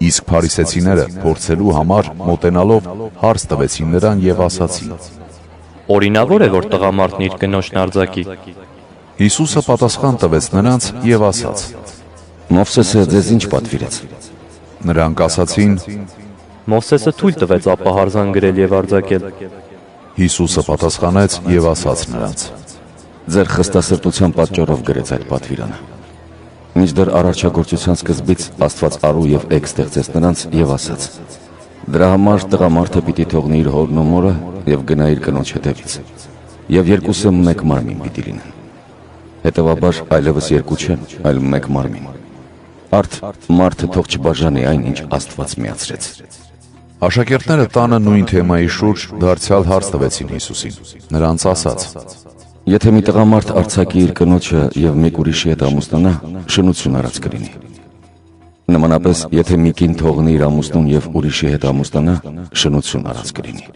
Իսկ փարիսեցիները փորձելու համար մոտենալով հարց տվեցին նրան եւ ասացին. Օրինավոր է, որ տղամարդն իր կնոջն արձակի։ Հիսուսը պատասխան տվեց նրանց եւ ասաց. Մովսեսը ձեզ ինչ պատվիրեց։ Նրանք ասացին. Մովսեսը թույլ տվեց ապահարզան գրել եւ արձակել։ Հիսուսը պատասխանեց եւ ասաց նրանց. Ձեր խստասրտության պատճառով գրեց այդ պատվիրանը։ Մինչդեռ արարչագործության սկզբից Աստված արու եւ էգ ստեղծեց նրանց եւ ասաց. դրա համար տղամարդը պիտի թողնի իր հորն ու մորը եւ գնա իր կնոջ հետևից։ Եվ երկուսը մեկ մարմին պիտի լինեն։ Հետևաբար այլևս երկու չեն, այլ մեկ մարմին։ Արդ մարդը թող չբաժանի այն, ինչ Աստված միացրեց։ Աշակերտները տանը նույն թեմայի շուրջ դարձյալ հարց տվեցին Հիսուսին։ Նրանց ասաց. Եթե մի տղամարդ արձակի իր կնոջը եւ մեկ ուրիշի հետ ամուսնանա, շնություն արած կլինի։ Նմանապես, եթե մի կին թողնի իր ամուսնուն եւ ուրիշի հետ ամուսնանա, շնություն արած կլինի։